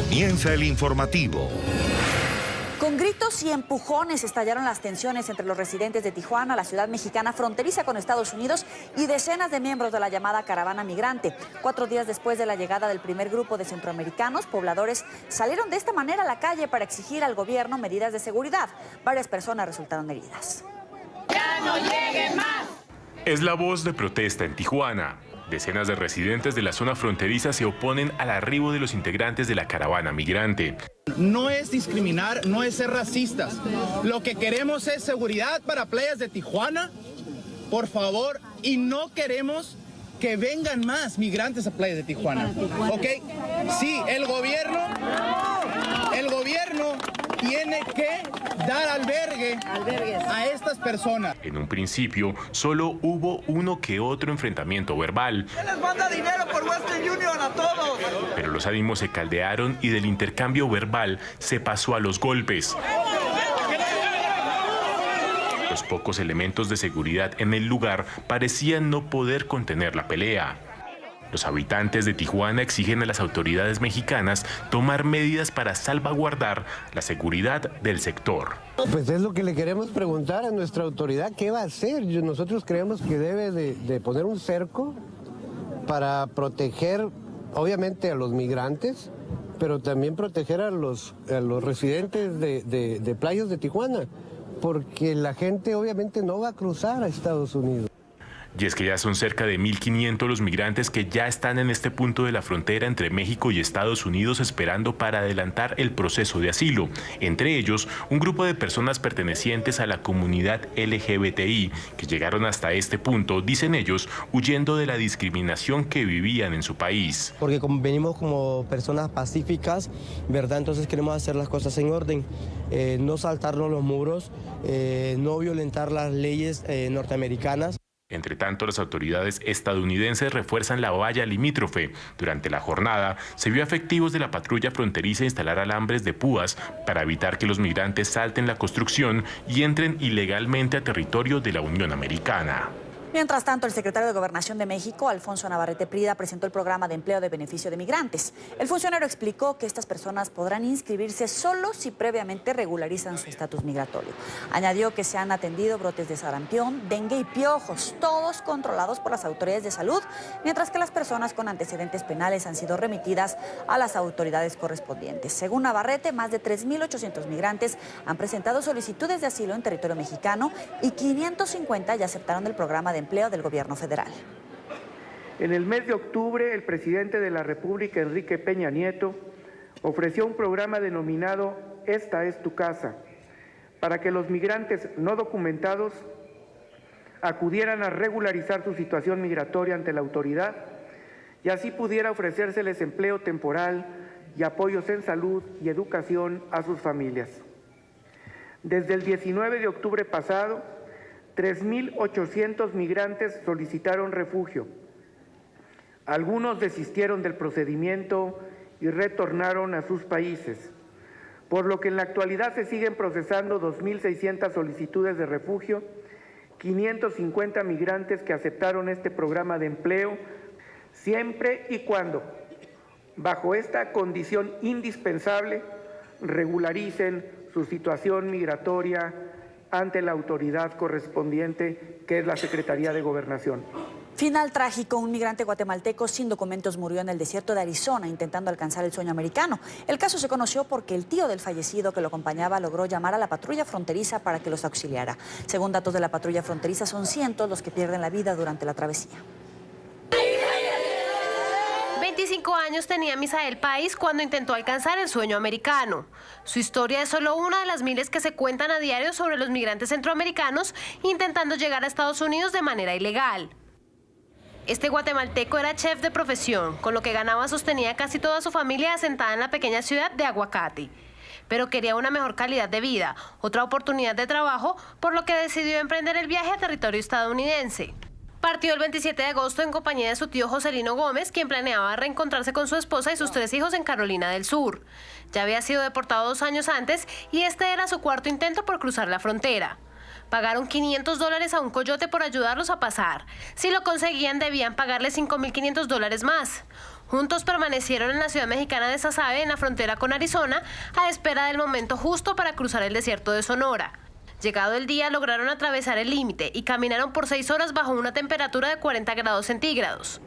Comienza el informativo. Con gritos y empujones estallaron las tensiones entre los residentes de Tijuana, la ciudad mexicana fronteriza con Estados Unidos, y decenas de miembros de la llamada caravana migrante. 4 días después de la llegada del primer grupo de centroamericanos, pobladores salieron de esta manera a la calle para exigir al gobierno medidas de seguridad. Varias personas resultaron heridas. ¡Ya no lleguen más! Es la voz de protesta en Tijuana. Decenas de residentes de la zona fronteriza se oponen al arribo de los integrantes de la caravana migrante. No es discriminar, no es ser racistas. Lo que queremos es seguridad para playas de Tijuana, por favor, y no queremos que vengan más migrantes a playas de Tijuana. ¿Ok? Sí, el gobierno tiene que dar albergue a estas personas. En un principio, solo hubo uno que otro enfrentamiento verbal. ¿Quién les manda dinero por Western Union a todos? Pero los ánimos se caldearon y del intercambio verbal se pasó a los golpes. Los pocos elementos de seguridad en el lugar parecían no poder contener la pelea. Los habitantes de Tijuana exigen a las autoridades mexicanas tomar medidas para salvaguardar la seguridad del sector. Pues es lo que le queremos preguntar a nuestra autoridad, ¿qué va a hacer? Nosotros creemos que debe de poner un cerco para proteger, obviamente, a los migrantes, pero también proteger a los residentes de playas de Tijuana, porque la gente obviamente no va a cruzar a Estados Unidos. Y es que ya son cerca de 1.500 los migrantes que ya están en este punto de la frontera entre México y Estados Unidos esperando para adelantar el proceso de asilo. Entre ellos, un grupo de personas pertenecientes a la comunidad LGBTI que llegaron hasta este punto, dicen ellos, huyendo de la discriminación que vivían en su país. Porque venimos como personas pacíficas, ¿verdad? Entonces queremos hacer las cosas en orden, no saltarnos los muros, no violentar las leyes norteamericanas. Entre tanto, las autoridades estadounidenses refuerzan la valla limítrofe. Durante la jornada, se vio a efectivos de la patrulla fronteriza instalar alambres de púas para evitar que los migrantes salten la construcción y entren ilegalmente a territorio de la Unión Americana. Mientras tanto, el secretario de Gobernación de México, Alfonso Navarrete Prida, presentó el programa de empleo de beneficio de migrantes. El funcionario explicó que estas personas podrán inscribirse solo si previamente regularizan su estatus migratorio. Añadió que se han atendido brotes de sarampión, dengue y piojos, todos controlados por las autoridades de salud, mientras que las personas con antecedentes penales han sido remitidas a las autoridades correspondientes. Según Navarrete, más de 3.800 migrantes han presentado solicitudes de asilo en territorio mexicano y 550 ya aceptaron el programa de empleo del gobierno federal. En el mes de octubre, el presidente de la República, Enrique Peña Nieto, ofreció un programa denominado Esta es tu casa, para que los migrantes no documentados acudieran a regularizar su situación migratoria ante la autoridad y así pudiera ofrecérseles empleo temporal y apoyos en salud y educación a sus familias. Desde el 19 de octubre pasado, 3.800 migrantes solicitaron refugio. Algunos desistieron del procedimiento y retornaron a sus países, por lo que en la actualidad se siguen procesando 2.600 solicitudes de refugio, 550 migrantes que aceptaron este programa de empleo, siempre y cuando, bajo esta condición indispensable, regularicen su situación migratoria ante la autoridad correspondiente, que es la Secretaría de Gobernación. Final trágico, un migrante guatemalteco sin documentos murió en el desierto de Arizona intentando alcanzar el sueño americano. El caso se conoció porque el tío del fallecido que lo acompañaba logró llamar a la patrulla fronteriza para que los auxiliara. Según datos de la patrulla fronteriza, son cientos los que pierden la vida durante la travesía. 25 años tenía Misael País cuando intentó alcanzar el sueño americano. Su historia es solo una de las miles que se cuentan a diario sobre los migrantes centroamericanos intentando llegar a Estados Unidos de manera ilegal. Este guatemalteco era chef de profesión, con lo que ganaba sostenía casi toda su familia asentada en la pequeña ciudad de Aguacate. Pero quería una mejor calidad de vida, otra oportunidad de trabajo, por lo que decidió emprender el viaje a territorio estadounidense. Partió el 27 de agosto en compañía de su tío Joselino Gómez, quien planeaba reencontrarse con su esposa y sus 3 hijos en Carolina del Sur. Ya había sido deportado 2 años antes y este era su 4º intento por cruzar la frontera. Pagaron $500 a un coyote por ayudarlos a pasar. Si lo conseguían, debían pagarle $5.500 más. Juntos permanecieron en la ciudad mexicana de Sasabe, en la frontera con Arizona, a espera del momento justo para cruzar el desierto de Sonora. Llegado el día, lograron atravesar el límite y caminaron por 6 horas bajo una temperatura de 40 grados centígrados.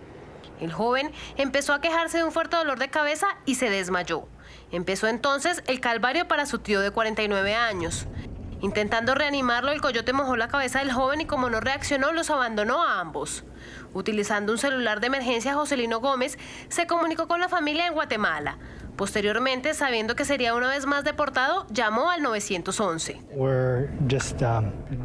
El joven empezó a quejarse de un fuerte dolor de cabeza y se desmayó. Empezó entonces el calvario para su tío de 49 años. Intentando reanimarlo, el coyote mojó la cabeza del joven y como no reaccionó, los abandonó a ambos. Utilizando un celular de emergencia, Joselino Gómez se comunicó con la familia en Guatemala. Posteriormente, sabiendo que sería una vez más deportado, llamó al 911.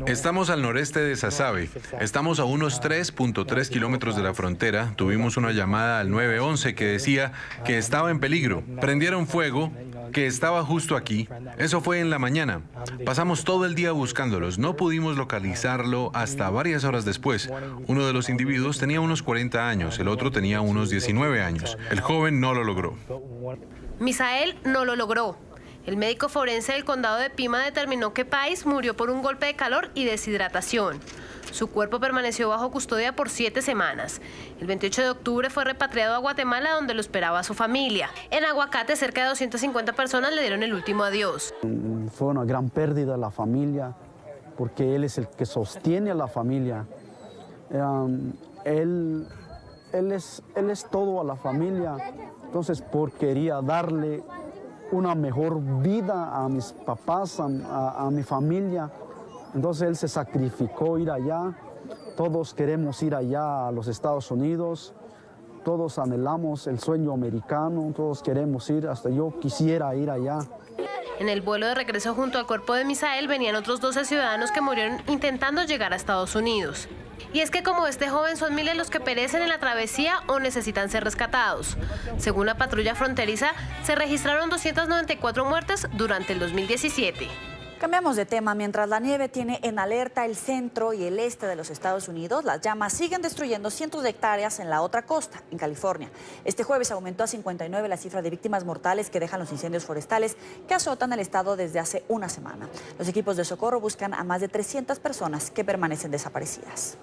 Estamos al noreste de Sasabe. Estamos a unos 3.3 kilómetros de la frontera. Tuvimos una llamada al 911 que decía que estaba en peligro. Prendieron fuego, que estaba justo aquí. Eso fue en la mañana. Pasamos todo el día buscándolos. No pudimos localizarlo hasta varias horas después. Uno de los individuos tenía unos 40 años, el otro tenía unos 19 años. El joven no lo logró. Misael no lo logró. El médico forense del condado de Pima determinó que Páez murió por un golpe de calor y deshidratación. Su cuerpo permaneció bajo custodia por 7 semanas. El 28 de octubre fue repatriado a Guatemala, donde lo esperaba su familia. En Aguacate, cerca de 250 personas le dieron el último adiós. Fue una gran pérdida a la familia, porque él es el que sostiene a la familia. Él es todo a la familia, entonces quería darle una mejor vida a mis papás, a mi familia. Entonces él se sacrificó ir allá. Todos queremos ir allá a los Estados Unidos. Todos anhelamos el sueño americano. Todos queremos ir, hasta yo quisiera ir allá. En el vuelo de regreso junto al cuerpo de Misael venían otros 12 ciudadanos que murieron intentando llegar a Estados Unidos. Y es que como este joven son miles los que perecen en la travesía o necesitan ser rescatados. Según la patrulla fronteriza, se registraron 294 muertes durante el 2017. Cambiamos de tema. Mientras la nieve tiene en alerta el centro y el este de los Estados Unidos, las llamas siguen destruyendo cientos de hectáreas en la otra costa, en California. Este jueves aumentó a 59 la cifra de víctimas mortales que dejan los incendios forestales que azotan el estado desde hace una semana. Los equipos de socorro buscan a más de 300 personas que permanecen desaparecidas.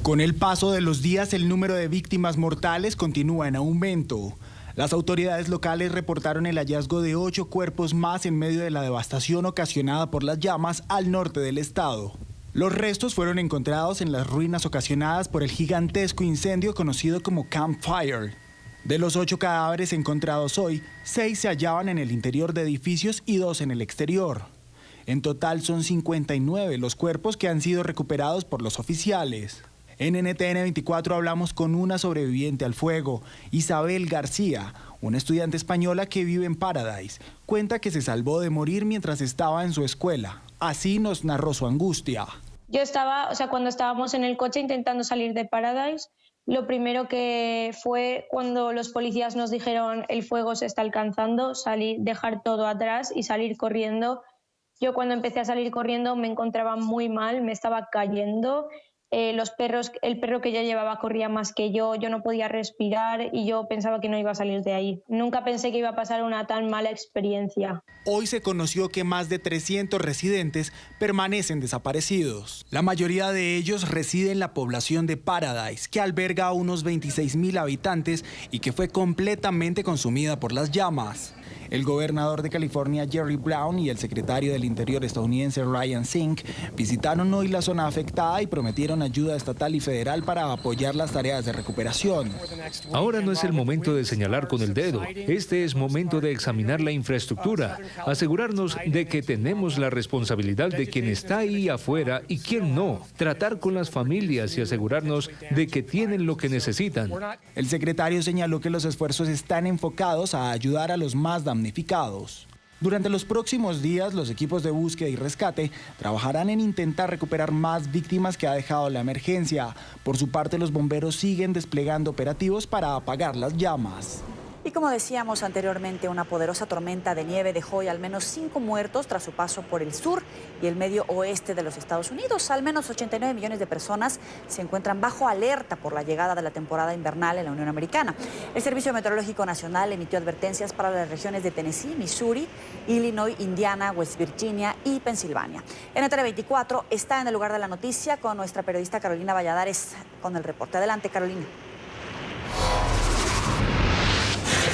Con el paso de los días, el número de víctimas mortales continúa en aumento. Las autoridades locales reportaron el hallazgo de 8 cuerpos más en medio de la devastación ocasionada por las llamas al norte del estado. Los restos fueron encontrados en las ruinas ocasionadas por el gigantesco incendio conocido como Camp Fire. De los 8 cadáveres encontrados hoy, 6 se hallaban en el interior de edificios y 2 en el exterior. En total son 59 los cuerpos que han sido recuperados por los oficiales. En NTN 24 hablamos con una sobreviviente al fuego, Isabel García, una estudiante española que vive en Paradise. Cuenta que se salvó de morir mientras estaba en su escuela. Así nos narró su angustia. Yo cuando estábamos en el coche intentando salir de Paradise, lo primero que fue cuando los policías nos dijeron el fuego se está alcanzando, dejar todo atrás y salir corriendo. Yo cuando empecé a salir corriendo me encontraba muy mal, me estaba cayendo. El perro que yo llevaba corría más que yo no podía respirar y yo pensaba que no iba a salir de ahí. Nunca pensé que iba a pasar una tan mala experiencia. Hoy se conoció que más de 300 residentes permanecen desaparecidos. La mayoría de ellos reside en la población de Paradise, que alberga a unos 26,000 habitantes y que fue completamente consumida por las llamas. El gobernador de California, Jerry Brown, y el secretario del Interior estadounidense, Ryan Sink, visitaron hoy la zona afectada y prometieron ayuda estatal y federal para apoyar las tareas de recuperación. Ahora no es el momento de señalar con el dedo. Este es momento de examinar la infraestructura, asegurarnos de que tenemos la responsabilidad de quién está ahí afuera y quién no, tratar con las familias y asegurarnos de que tienen lo que necesitan. El secretario señaló que los esfuerzos están enfocados a ayudar a los más damnificados. Durante los próximos días, los equipos de búsqueda y rescate trabajarán en intentar recuperar más víctimas que ha dejado la emergencia. Por su parte, los bomberos siguen desplegando operativos para apagar las llamas. Y Y como decíamos anteriormente, una poderosa tormenta de nieve dejó hoy al menos 5 muertos tras su paso por el sur y el medio oeste de los Estados Unidos. Al menos 89 millones de personas se encuentran bajo alerta por la llegada de la temporada invernal en la Unión Americana. El Servicio Meteorológico Nacional emitió advertencias para las regiones de Tennessee, Missouri, Illinois, Indiana, West Virginia y Pensilvania. NTN 24 está en el lugar de la noticia con nuestra periodista Carolina Valladares con el reporte. Adelante, Carolina.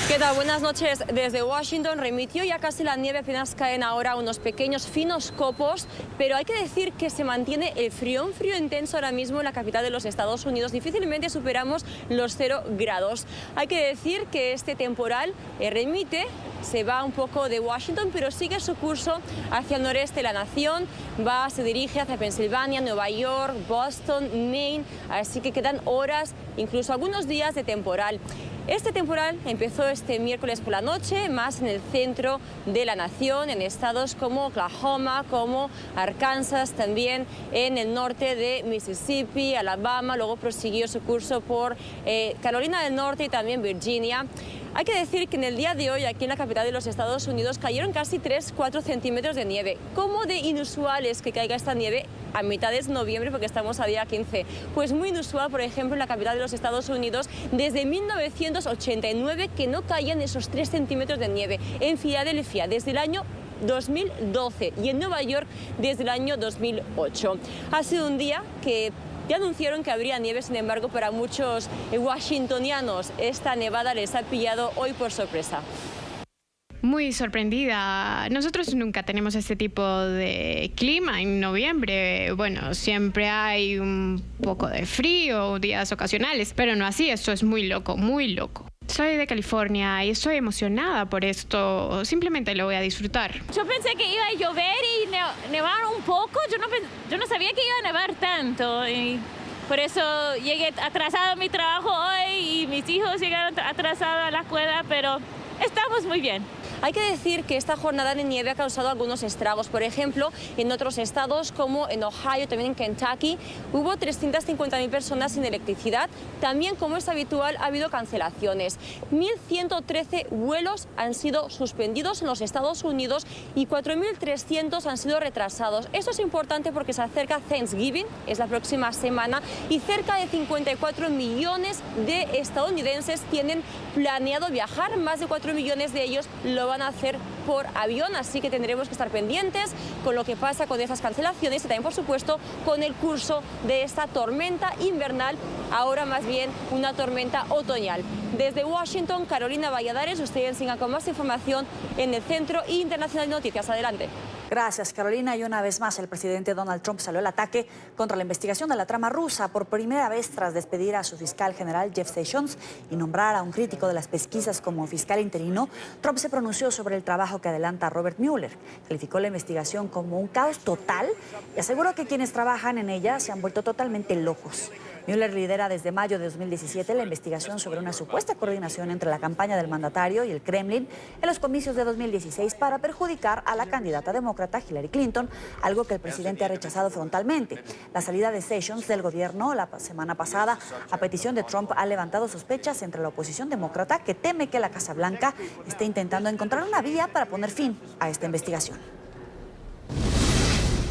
¿Qué tal? Buenas noches. Desde Washington remitió ya casi la nieve, apenas caen ahora unos pequeños finos copos, pero hay que decir que se mantiene el frío, un frío intenso ahora mismo en la capital de los Estados Unidos. Difícilmente superamos los 0 grados. Hay que decir que este temporal remite, se va un poco de Washington, pero sigue su curso hacia el noreste de la nación, se dirige hacia Pensilvania, Nueva York, Boston, Maine, así que quedan horas, incluso algunos días de temporal. Este temporal empezó este miércoles por la noche, más en el centro de la nación, en estados como Oklahoma, como Arkansas, también en el norte de Mississippi, Alabama, luego prosiguió su curso por Carolina del Norte y también Virginia. Hay que decir que en el día de hoy, aquí en la capital de los Estados Unidos, cayeron casi 3-4 centímetros de nieve. ¿Cómo de inusual es que caiga esta nieve a mitad de noviembre, porque estamos a día 15? Pues muy inusual, por ejemplo, en la capital de los Estados Unidos, desde 1989 que no caían esos 3 centímetros de nieve. En Filadelfia, desde el año 2012 y en Nueva York desde el año 2008. Ha sido un día que ya anunciaron que habría nieve, sin embargo, para muchos washingtonianos esta nevada les ha pillado hoy por sorpresa. Muy sorprendida. Nosotros nunca tenemos este tipo de clima en noviembre. Bueno, siempre hay un poco de frío, días ocasionales, pero no así. Esto es muy loco, muy loco. Soy de California y estoy emocionada por esto. Simplemente lo voy a disfrutar. Yo pensé que iba a llover y nevar un poco. Yo no sabía que iba a nevar tanto. Y por eso llegué atrasada a mi trabajo hoy y mis hijos llegaron atrasados a la escuela, pero estamos muy bien. Hay que decir que esta jornada de nieve ha causado algunos estragos. Por ejemplo, en otros estados como en Ohio, también en Kentucky, hubo 350.000 personas sin electricidad. También, como es habitual, ha habido cancelaciones. 1.113 vuelos han sido suspendidos en los Estados Unidos y 4.300 han sido retrasados. Esto es importante porque se acerca Thanksgiving, es la próxima semana, y cerca de 54 millones de estadounidenses tienen planeado viajar. Más de 4 millones de ellos lo van a hacer por avión, así que tendremos que estar pendientes con lo que pasa con esas cancelaciones y también, por supuesto, con el curso de esta tormenta invernal, ahora más bien una tormenta otoñal. Desde Washington, Carolina Valladares, ustedes sigan con más información en el Centro Internacional de Noticias. Adelante. Gracias, Carolina. Y una vez más, el presidente Donald Trump salió al ataque contra la investigación de la trama rusa por primera vez tras despedir a su fiscal general Jeff Sessions y nombrar a un crítico de las pesquisas como fiscal interino. Trump se pronunció sobre el trabajo que adelanta Robert Mueller. Calificó la investigación como un caos total y aseguró que quienes trabajan en ella se han vuelto totalmente locos. Mueller lidera desde mayo de 2017 la investigación sobre una supuesta coordinación entre la campaña del mandatario y el Kremlin en los comicios de 2016 para perjudicar a la candidata demócrata Hillary Clinton, algo que el presidente ha rechazado frontalmente. La salida de Sessions del gobierno la semana pasada, a petición de Trump, ha levantado sospechas entre la oposición demócrata, que teme que la Casa Blanca esté intentando encontrar una vía para poner fin a esta investigación.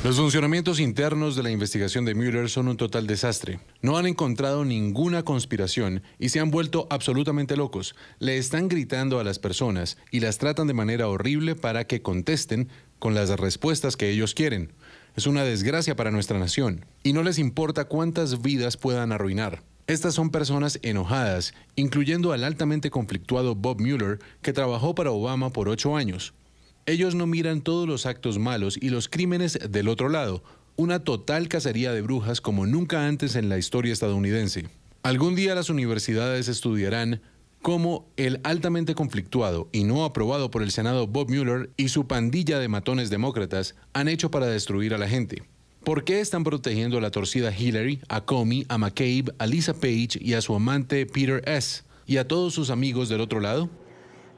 Los funcionamientos internos de la investigación de Mueller son un total desastre. No han encontrado ninguna conspiración y se han vuelto absolutamente locos. Le están gritando a las personas y las tratan de manera horrible para que contesten con las respuestas que ellos quieren. Es una desgracia para nuestra nación y no les importa cuántas vidas puedan arruinar. Estas son personas enojadas, incluyendo al altamente conflictuado Bob Mueller, que trabajó para Obama por 8 años. Ellos no miran todos los actos malos y los crímenes del otro lado, una total cacería de brujas como nunca antes en la historia estadounidense. Algún día las universidades estudiarán cómo el altamente conflictuado y no aprobado por el Senado Bob Mueller y su pandilla de matones demócratas han hecho para destruir a la gente. ¿Por qué están protegiendo a la torcida Hillary, a Comey, a McCabe, a Lisa Page y a su amante Peter S. y a todos sus amigos del otro lado?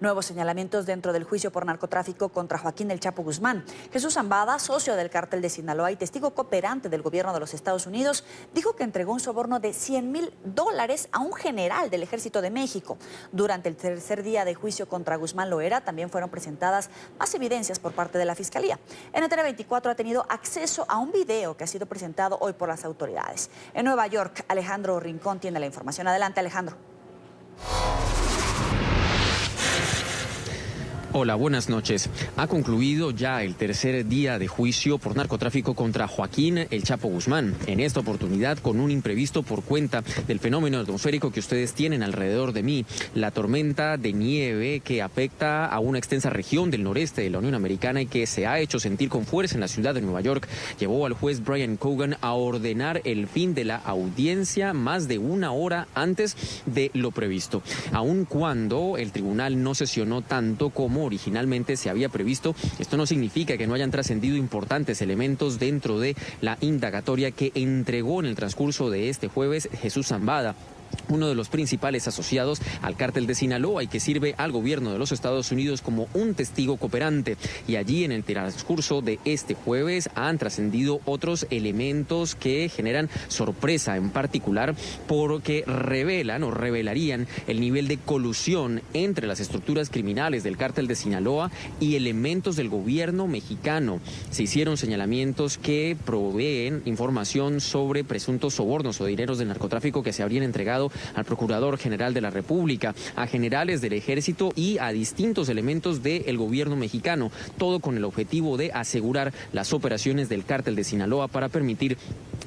Nuevos señalamientos dentro del juicio por narcotráfico contra Joaquín El Chapo Guzmán. Jesús Zambada, socio del cártel de Sinaloa y testigo cooperante del gobierno de los Estados Unidos, dijo que entregó un soborno de $100,000 a un general del Ejército de México. Durante el tercer día de juicio contra Guzmán Loera también fueron presentadas más evidencias por parte de la Fiscalía. NTN 24 ha tenido acceso a un video que ha sido presentado hoy por las autoridades. En Nueva York, Alejandro Rincón tiene la información. Adelante, Alejandro. Hola, buenas noches. Ha concluido ya el tercer día de juicio por narcotráfico contra Joaquín El Chapo Guzmán. En esta oportunidad con un imprevisto por cuenta del fenómeno atmosférico que ustedes tienen alrededor de mí. La tormenta de nieve que afecta a una extensa región del noreste de la Unión Americana y que se ha hecho sentir con fuerza en la ciudad de Nueva York, llevó al juez Brian Cogan a ordenar el fin de la audiencia más de una hora antes de lo previsto. Aun cuando el tribunal no sesionó tanto como originalmente se había previsto, esto no significa que no hayan trascendido importantes elementos dentro de la indagatoria que entregó en el transcurso de este jueves Jesús Zambada, uno de los principales asociados al cártel de Sinaloa y que sirve al gobierno de los Estados Unidos como un testigo cooperante. Y allí en el transcurso de este jueves han trascendido otros elementos que generan sorpresa, en particular porque revelan o revelarían el nivel de colusión entre las estructuras criminales del cártel de Sinaloa y elementos del gobierno mexicano. Se hicieron señalamientos que proveen información sobre presuntos sobornos o dineros del narcotráfico que se habrían entregado al Procurador General de la República, a generales del Ejército y a distintos elementos del gobierno mexicano, todo con el objetivo de asegurar las operaciones del cártel de Sinaloa para permitir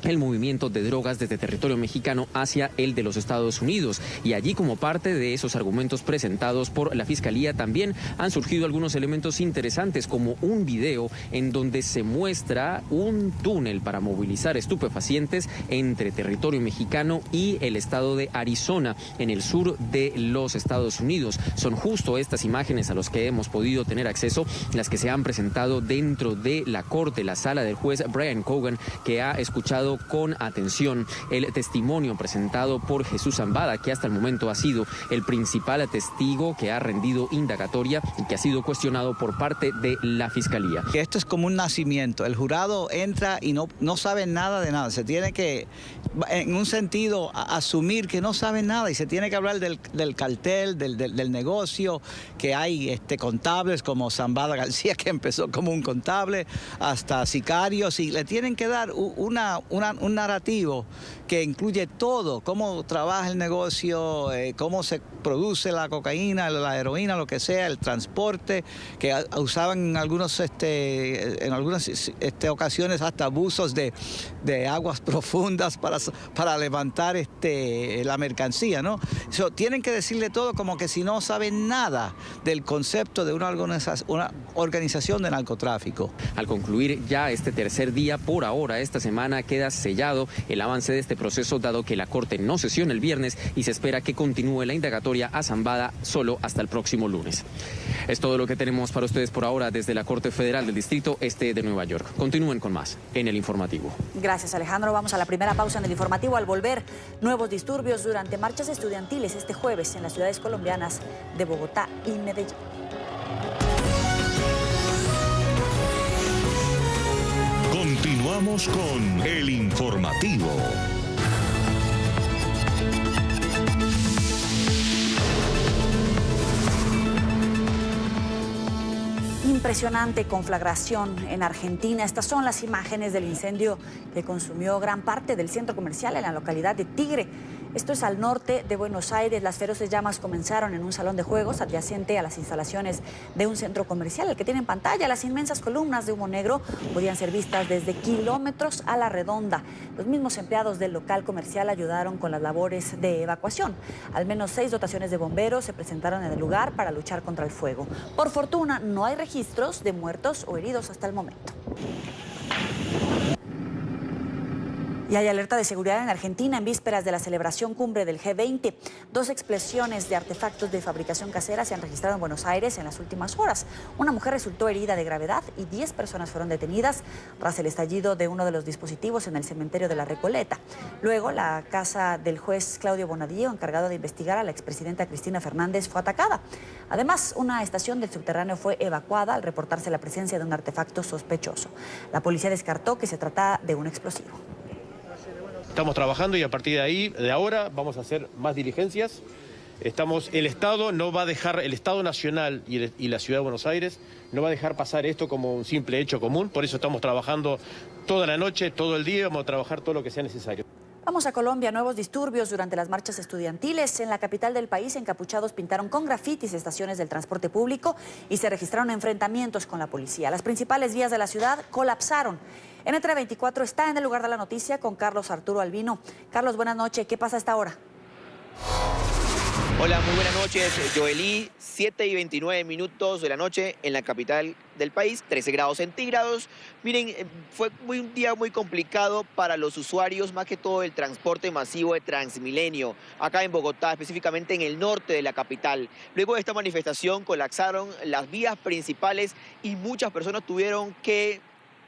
el movimiento de drogas desde territorio mexicano hacia el de los Estados Unidos. Y allí, como parte de esos argumentos presentados por la Fiscalía, también han surgido algunos elementos interesantes, como un video en donde se muestra un túnel para movilizar estupefacientes entre territorio mexicano y el estado de Arizona, en el sur de los Estados Unidos. Son justo estas imágenes a las que hemos podido tener acceso, las que se han presentado dentro de la corte, la sala del juez Brian Cogan, que ha escuchado con atención el testimonio presentado por Jesús Zambada, que hasta el momento ha sido el principal testigo que ha rendido indagatoria y que ha sido cuestionado por parte de la Fiscalía. Esto es como un nacimiento. El jurado entra y no sabe nada de nada. Se tiene que, en un sentido, asumir que no sabe nada y se tiene que hablar del cartel, del negocio, que hay contables como Zambada García, que empezó como un contable, hasta sicarios, y le tienen que dar un narrativo que incluye todo, cómo trabaja el negocio, cómo se produce la cocaína, la heroína, lo que sea, el transporte, que usaban en algunas ocasiones hasta abusos de aguas profundas para levantar la mercancía, ¿no? Tienen que decirle todo como que si no saben nada del concepto de una organización de narcotráfico. Al concluir ya este tercer día, por ahora, esta semana queda sellado el avance de este proceso, dado que la Corte no sesiona el viernes y se espera que continúe la indagatoria a Zambada solo hasta el próximo lunes. Es todo lo que tenemos para ustedes por ahora desde la Corte Federal del Distrito Este de Nueva York. Continúen con más en El Informativo. Gracias, Alejandro. Vamos a la primera pausa en El Informativo. Al volver, nuevos disturbios durante marchas estudiantiles este jueves en las ciudades colombianas de Bogotá y Medellín. Continuamos con El Informativo. Impresionante conflagración en Argentina. Estas son las imágenes del incendio que consumió gran parte del centro comercial en la localidad de Tigre. Esto es al norte de Buenos Aires. Las feroces llamas comenzaron en un salón de juegos adyacente a las instalaciones de un centro comercial, el que tiene en pantalla. Las inmensas columnas de humo negro podían ser vistas desde kilómetros a la redonda. Los mismos empleados del local comercial ayudaron con las labores de evacuación. Al menos 6 dotaciones de bomberos se presentaron en el lugar para luchar contra el fuego. Por fortuna, no hay registros de muertos o heridos hasta el momento. Y hay alerta de seguridad en Argentina en vísperas de la celebración cumbre del G20. 2 explosiones de artefactos de fabricación casera se han registrado en Buenos Aires en las últimas horas. Una mujer resultó herida de gravedad y 10 personas fueron detenidas tras el estallido de uno de los dispositivos en el cementerio de La Recoleta. Luego, la casa del juez Claudio Bonadío, encargado de investigar a la expresidenta Cristina Fernández, fue atacada. Además, una estación del subterráneo fue evacuada al reportarse la presencia de un artefacto sospechoso. La policía descartó que se trata de un explosivo. Estamos trabajando y a partir de ahí, de ahora, vamos a hacer más diligencias. El Estado no va a dejar, el Estado Nacional y la Ciudad de Buenos Aires no va a dejar pasar esto como un simple hecho común. Por eso estamos trabajando toda la noche, todo el día, vamos a trabajar todo lo que sea necesario. Vamos a Colombia. Nuevos disturbios durante las marchas estudiantiles. En la capital del país, encapuchados pintaron con grafitis estaciones del transporte público y se registraron enfrentamientos con la policía. Las principales vías de la ciudad colapsaron. NTN 24 está en el lugar de la noticia con Carlos Arturo Albino. Carlos, buenas noches. ¿Qué pasa a esta hora? Hola, muy buenas noches, Joelí. 7:29 de la noche en la capital del país, 13 grados centígrados. Miren, fue un día muy complicado para los usuarios, más que todo el transporte masivo de Transmilenio, acá en Bogotá, específicamente en el norte de la capital. Luego de esta manifestación colapsaron las vías principales y muchas personas tuvieron que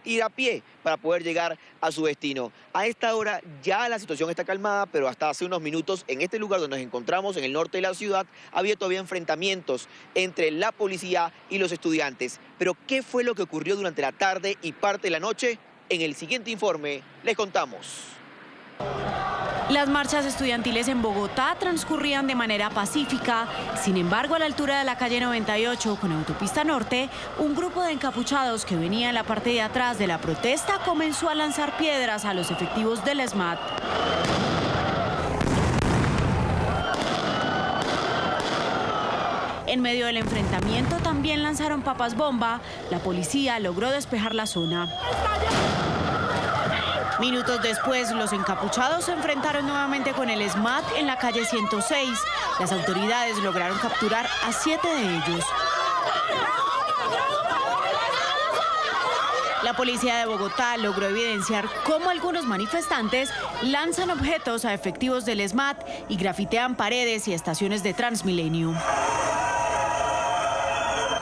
ir a pie para poder llegar a su destino. A esta hora ya la situación está calmada, pero hasta hace unos minutos en este lugar donde nos encontramos, en el norte de la ciudad, había todavía enfrentamientos entre la policía y los estudiantes. Pero ¿qué fue lo que ocurrió durante la tarde y parte de la noche? En el siguiente informe les contamos. Las marchas estudiantiles en Bogotá transcurrían de manera pacífica. Sin embargo, a la altura de la calle 98 con autopista norte, un grupo de encapuchados que venía en la parte de atrás de la protesta comenzó a lanzar piedras a los efectivos del SMAT. En medio del enfrentamiento también lanzaron papas bomba. La policía logró despejar la zona. Minutos después, los encapuchados se enfrentaron nuevamente con el SMAT en la calle 106. Las autoridades lograron capturar a 7 de ellos. La policía de Bogotá logró evidenciar cómo algunos manifestantes lanzan objetos a efectivos del SMAT y grafitean paredes y estaciones de Transmilenio.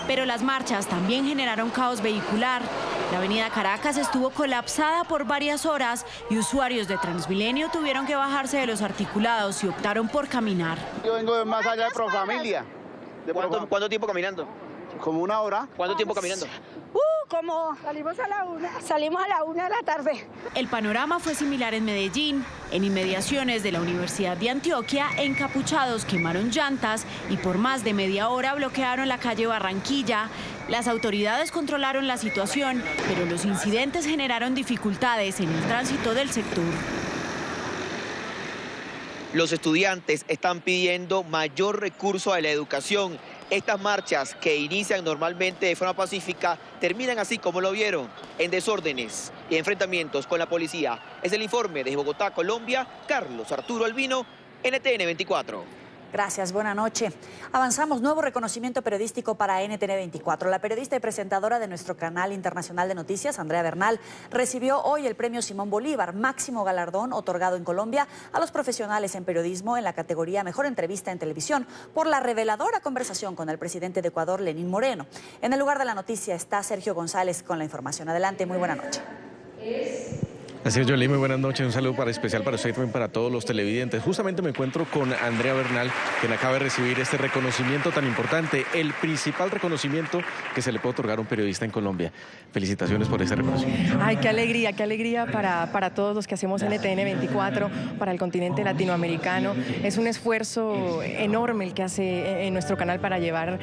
Pero las marchas también generaron caos vehicular. La avenida Caracas estuvo colapsada por varias horas y usuarios de Transmilenio tuvieron que bajarse de los articulados y optaron por caminar. Yo vengo de más allá de Profamilia. ¿Cuánto tiempo caminando? Como 1 hora. ¿Cuánto tiempo caminando? Salimos a la 1 de la tarde. El panorama fue similar en Medellín. En inmediaciones de la Universidad de Antioquia, encapuchados quemaron llantas y por más de media hora bloquearon la calle Barranquilla. Las autoridades controlaron la situación, pero los incidentes generaron dificultades en el tránsito del sector. Los estudiantes están pidiendo mayor recurso a la educación. Estas marchas, que inician normalmente de forma pacífica, terminan así como lo vieron, en desórdenes y enfrentamientos con la policía. Es el informe de Bogotá, Colombia, Carlos Arturo Albino, NTN 24. Gracias, buena noche. Avanzamos, nuevo reconocimiento periodístico para NTN 24. La periodista y presentadora de nuestro canal internacional de noticias, Andrea Bernal, recibió hoy el premio Simón Bolívar, máximo galardón otorgado en Colombia a los profesionales en periodismo en la categoría Mejor Entrevista en Televisión, por la reveladora conversación con el presidente de Ecuador, Lenín Moreno. En el lugar de la noticia está Sergio González con la información. Adelante, muy buena noche. Así es, Jolie, muy buenas noches. Un saludo especial para usted y también para todos los televidentes. Justamente me encuentro con Andrea Bernal, quien acaba de recibir este reconocimiento tan importante, el principal reconocimiento que se le puede otorgar a un periodista en Colombia. Felicitaciones por este reconocimiento. Ay, qué alegría para todos los que hacemos NTN 24, para el continente latinoamericano. Es un esfuerzo enorme el que hace en nuestro canal para llevar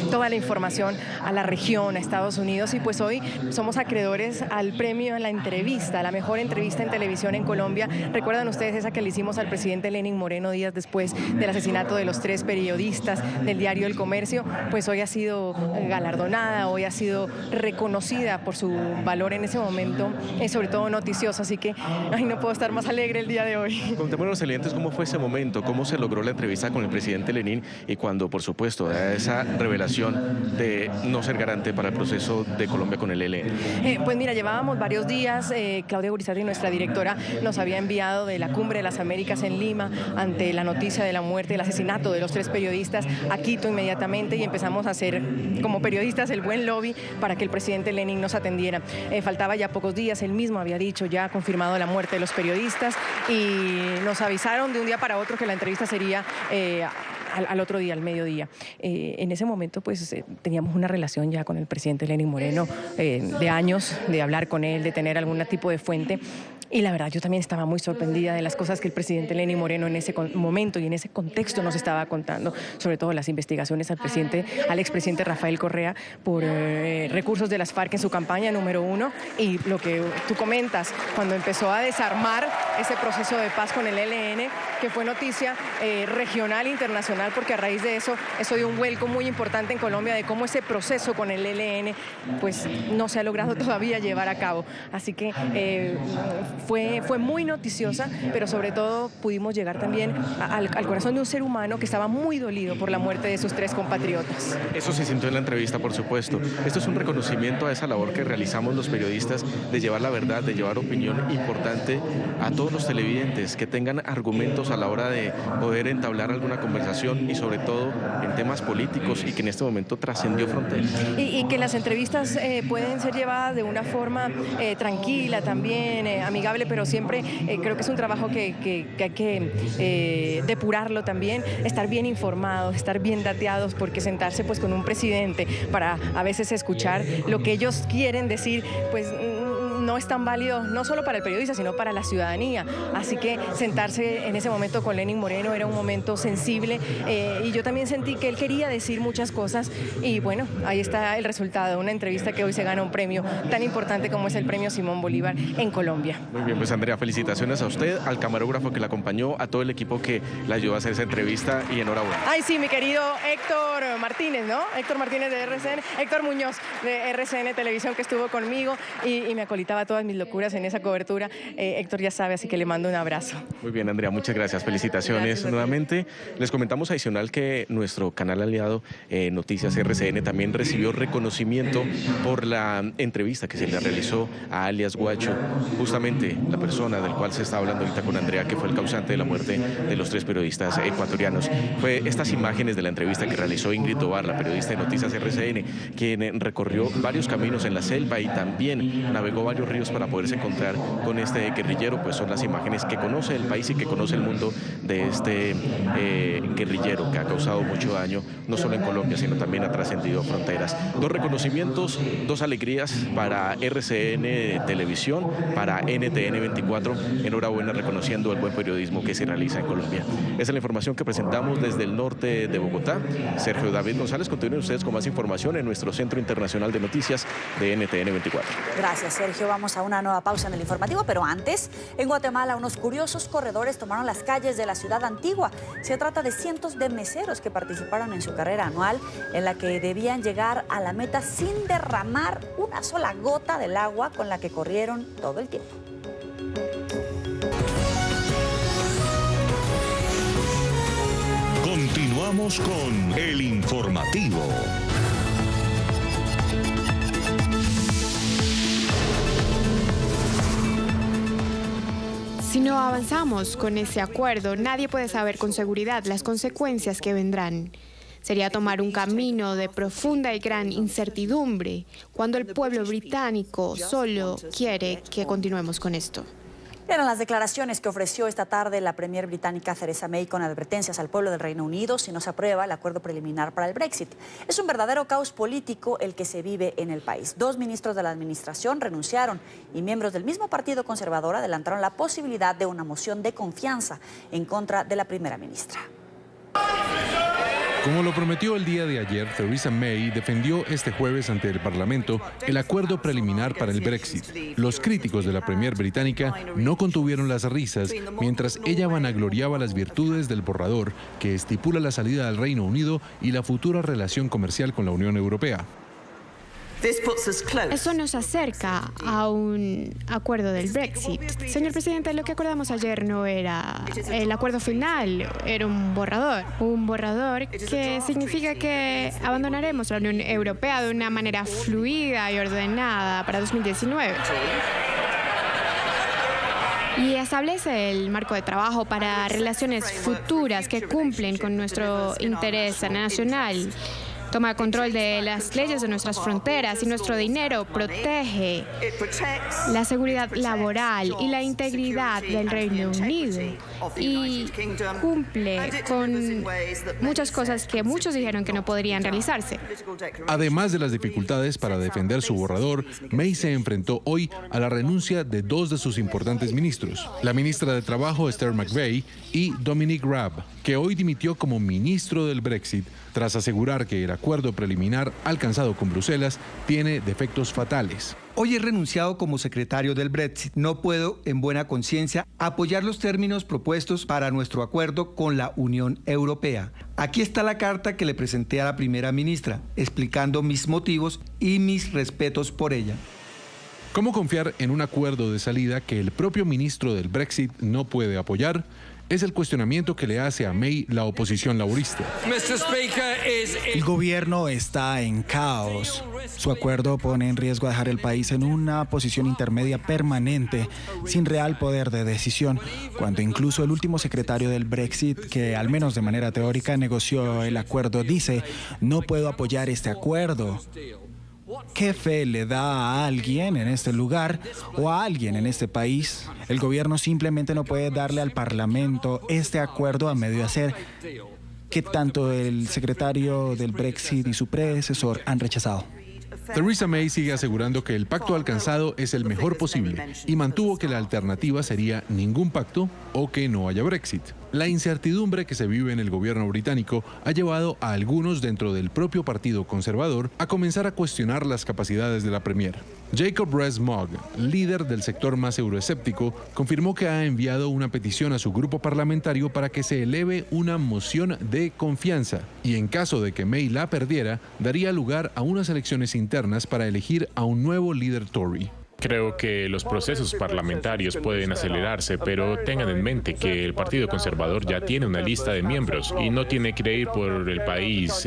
toda la información a la región, a Estados Unidos, y pues hoy somos acreedores al premio a la entrevista, a la mejor entrevista en televisión en Colombia. ¿Recuerdan ustedes esa que le hicimos al presidente Lenín Moreno días después del asesinato de los 3 periodistas del diario El Comercio? Pues hoy ha sido galardonada, hoy ha sido reconocida por su valor en ese momento, sobre todo noticioso, así que no puedo estar más alegre el día de hoy. Contémonos a los televidentes cómo fue ese momento, cómo se logró la entrevista con el presidente Lenín y cuando, por supuesto, da esa revelación de no ser garante para el proceso de Colombia con el ELN. Pues mira, llevábamos varios días, Claudia Claudia Gurizati, nuestra directora, nos había enviado de la Cumbre de las Américas en Lima ante la noticia de la muerte, el asesinato de los 3 periodistas a Quito inmediatamente, y empezamos a hacer como periodistas el buen lobby para que el presidente Lenin nos atendiera. Faltaba ya pocos días, él mismo había dicho, ya confirmado la muerte de los periodistas, y nos avisaron de un día para otro que la entrevista sería al otro día, al mediodía. En ese momento pues teníamos una relación ya con el presidente Lenin Moreno de años, de hablar con él, de tener algún tipo de fuente. Y la verdad, yo también estaba muy sorprendida de las cosas que el presidente Lenin Moreno en ese momento y en ese contexto nos estaba contando, sobre todo las investigaciones al expresidente Rafael Correa por recursos de las FARC en su campaña número 1, y lo que tú comentas, cuando empezó a desarmar ese proceso de paz con el ELN, que fue noticia regional e internacional, porque a raíz de eso dio un vuelco muy importante en Colombia de cómo ese proceso con el ELN pues no se ha logrado todavía llevar a cabo. Así que fue muy noticiosa, pero sobre todo pudimos llegar también al corazón de un ser humano que estaba muy dolido por la muerte de sus 3 compatriotas. Eso se sintió en la entrevista, por supuesto. Esto es un reconocimiento a esa labor que realizamos los periodistas de llevar la verdad, de llevar opinión importante a todos los televidentes, que tengan argumentos a la hora de poder entablar alguna conversación, y sobre todo en temas políticos, y que en este momento trascendió fronteras. Y que las entrevistas pueden ser llevadas de una forma tranquila también, amigable, pero siempre creo que es un trabajo que hay que depurarlo también, estar bien informados, estar bien dateados, porque sentarse pues con un presidente para a veces escuchar lo que ellos quieren decir, pues no es tan válido, no solo para el periodista, sino para la ciudadanía. Así que sentarse en ese momento con Lenin Moreno era un momento sensible, y yo también sentí que él quería decir muchas cosas, y bueno, ahí está el resultado, una entrevista que hoy se gana un premio tan importante como es el premio Simón Bolívar en Colombia. Muy bien, pues Andrea, felicitaciones a usted, al camarógrafo que la acompañó, a todo el equipo que la ayudó a hacer esa entrevista, y enhorabuena. Ay, sí, mi querido Héctor Martínez, ¿no? Héctor Martínez de RCN, Héctor Muñoz de RCN Televisión, que estuvo conmigo y me acolitaba todas mis locuras en esa cobertura. Héctor ya sabe, así que le mando un abrazo. Muy bien, Andrea, muchas gracias. Felicitaciones nuevamente. Les comentamos adicional que nuestro canal aliado Noticias RCN también recibió reconocimiento por la entrevista que se le realizó a alias Guacho, justamente la persona del cual se está hablando ahorita con Andrea, que fue el causante de la muerte de los 3 periodistas ecuatorianos. Fue estas imágenes de la entrevista que realizó Ingrid Tobar, la periodista de Noticias RCN, quien recorrió varios caminos en la selva y también navegó varios ríos para poderse encontrar con este guerrillero. Pues son las imágenes que conoce el país y que conoce el mundo de este guerrillero que ha causado mucho daño, no solo en Colombia, sino también ha trascendido fronteras. 2 reconocimientos, 2 alegrías para RCN Televisión, para NTN 24. Enhorabuena, reconociendo el buen periodismo que se realiza en Colombia. Esa es la información que presentamos desde el norte de Bogotá. Sergio David González, continúen ustedes con más información en nuestro Centro Internacional de Noticias de NTN 24. Gracias, Sergio. Vamos a una nueva pausa en el informativo, pero antes, en Guatemala, unos curiosos corredores tomaron las calles de la ciudad antigua. Se trata de cientos de meseros que participaron en su carrera anual, en la que debían llegar a la meta sin derramar una sola gota del agua con la que corrieron todo el tiempo. Continuamos con el informativo. Si no avanzamos con ese acuerdo, nadie puede saber con seguridad las consecuencias que vendrán. Sería tomar un camino de profunda y gran incertidumbre cuando el pueblo británico solo quiere que continuemos con esto. Eran las declaraciones que ofreció esta tarde la premier británica Theresa May con advertencias al pueblo del Reino Unido si no se aprueba el acuerdo preliminar para el Brexit. Es un verdadero caos político el que se vive en el país. 2 ministros de la administración renunciaron y miembros del mismo partido conservador adelantaron la posibilidad de una moción de confianza en contra de la primera ministra. Como lo prometió el día de ayer, Theresa May defendió este jueves ante el Parlamento el acuerdo preliminar para el Brexit. Los críticos de la premier británica no contuvieron las risas mientras ella vanagloriaba las virtudes del borrador que estipula la salida del Reino Unido y la futura relación comercial con la Unión Europea. Eso nos acerca a un acuerdo del Brexit. Señor presidente, lo que acordamos ayer no era el acuerdo final, era un borrador. Un borrador que significa que abandonaremos la Unión Europea de una manera fluida y ordenada para 2019. y establece el marco de trabajo para relaciones futuras que cumplen con nuestro interés nacional. Toma control de las leyes de nuestras fronteras y nuestro dinero protege la seguridad laboral y la integridad del Reino Unido y cumple con muchas cosas que muchos dijeron que no podrían realizarse. Además de las dificultades para defender su borrador, May se enfrentó hoy a la renuncia de dos de sus importantes ministros, la ministra de Trabajo Esther McVey y Dominic Raab, que hoy dimitió como ministro del Brexit tras asegurar que el acuerdo preliminar alcanzado con Bruselas tiene defectos fatales. Hoy he renunciado como secretario del Brexit. No puedo, en buena conciencia, apoyar los términos propuestos para nuestro acuerdo con la Unión Europea. Aquí está la carta que le presenté a la primera ministra, explicando mis motivos y mis respetos por ella. ¿Cómo confiar en un acuerdo de salida que el propio ministro del Brexit no puede apoyar? Es el cuestionamiento que le hace a May la oposición laborista. El gobierno está en caos. Su acuerdo pone en riesgo a dejar el país en una posición intermedia permanente, sin real poder de decisión, cuando incluso el último secretario del Brexit, que al menos de manera teórica negoció el acuerdo, dice: no puedo apoyar este acuerdo. ¿Qué fe le da a alguien en este lugar o a alguien en este país? El gobierno simplemente no puede darle al Parlamento este acuerdo a medio hacer, que tanto el secretario del Brexit y su predecesor han rechazado. Theresa May sigue asegurando que el pacto alcanzado es el mejor posible y mantuvo que la alternativa sería ningún pacto o que no haya Brexit. La incertidumbre que se vive en el gobierno británico ha llevado a algunos dentro del propio Partido Conservador a comenzar a cuestionar las capacidades de la Premier. Jacob Rees-Mogg, líder del sector más euroescéptico, confirmó que ha enviado una petición a su grupo parlamentario para que se eleve una moción de confianza y en caso de que May la perdiera, daría lugar a unas elecciones internas para elegir a un nuevo líder Tory. Creo que los procesos parlamentarios pueden acelerarse, pero tengan en mente que el Partido Conservador ya tiene una lista de miembros y no tiene que ir por el país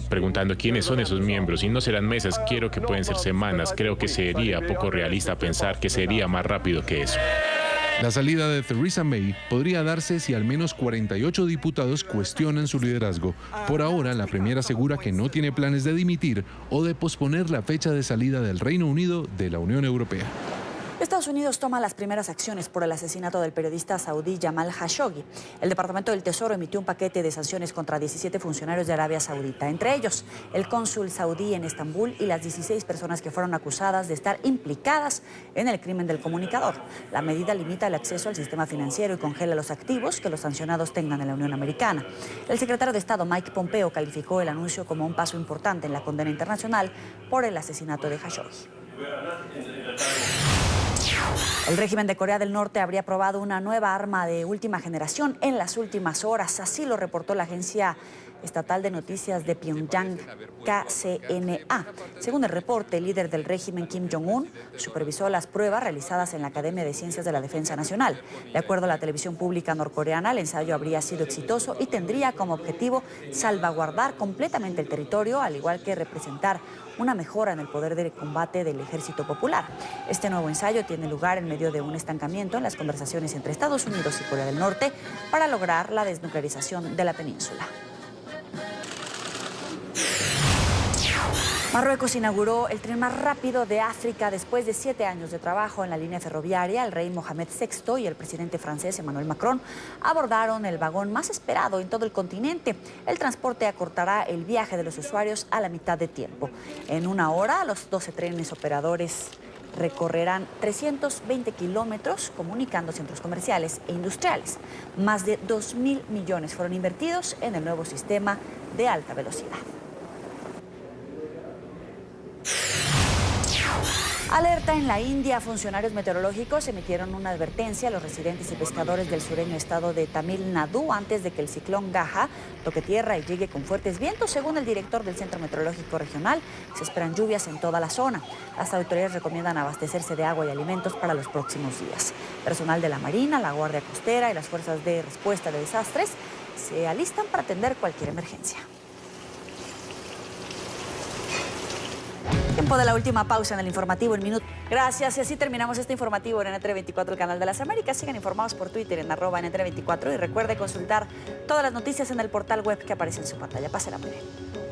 preguntando quiénes son esos miembros, y no serán meses, quiero que pueden ser semanas. Creo que sería poco realista pensar que sería más rápido que eso. La salida de Theresa May podría darse si al menos 48 diputados cuestionan su liderazgo. Por ahora, la Premier asegura que no tiene planes de dimitir o de posponer la fecha de salida del Reino Unido de la Unión Europea. Estados Unidos toma las primeras acciones por el asesinato del periodista saudí Jamal Khashoggi. El Departamento del Tesoro emitió un paquete de sanciones contra 17 funcionarios de Arabia Saudita, entre ellos el cónsul saudí en Estambul y las 16 personas que fueron acusadas de estar implicadas en el crimen del comunicador. La medida limita el acceso al sistema financiero y congela los activos que los sancionados tengan en la Unión Americana. El secretario de Estado, Mike Pompeo, calificó el anuncio como un paso importante en la condena internacional por el asesinato de Khashoggi. El régimen de Corea del Norte habría probado una nueva arma de última generación en las últimas horas. Así lo reportó la agencia estatal de noticias de Pyongyang, KCNA. Según el reporte, el líder del régimen, Kim Jong-un, supervisó las pruebas realizadas en la Academia de Ciencias de la Defensa Nacional. De acuerdo a la televisión pública norcoreana, el ensayo habría sido exitoso y tendría como objetivo salvaguardar completamente el territorio, al igual que representar una mejora en el poder de combate del Ejército Popular. Este nuevo ensayo tiene lugar en medio de un estancamiento en las conversaciones entre Estados Unidos y Corea del Norte para lograr la desnuclearización de la península. Marruecos inauguró el tren más rápido de África después de 7 años de trabajo en la línea ferroviaria. El rey Mohamed VI y el presidente francés Emmanuel Macron abordaron el vagón más esperado en todo el continente. El transporte acortará el viaje de los usuarios a la mitad de tiempo. En 1 hora, los 12 trenes operadores recorrerán 320 kilómetros comunicando centros comerciales e industriales. Más de 2.000 millones fueron invertidos en el nuevo sistema de alta velocidad. Alerta en la India. Funcionarios meteorológicos emitieron una advertencia a los residentes y pescadores del sureño estado de Tamil Nadu antes de que el ciclón Gaja toque tierra y llegue con fuertes vientos. Según el director del Centro Meteorológico Regional, se esperan lluvias en toda la zona. Las autoridades recomiendan abastecerse de agua y alimentos para los próximos días. Personal de la Marina, la Guardia Costera y las fuerzas de respuesta de desastres se alistan para atender cualquier emergencia. Tiempo de la última pausa en el informativo en minuto. Gracias, y así terminamos este informativo en NTN24, el canal de las Américas. Sigan informados por Twitter en @NTN24 y recuerde consultar todas las noticias en el portal web que aparece en su pantalla. Pásenla muy bien.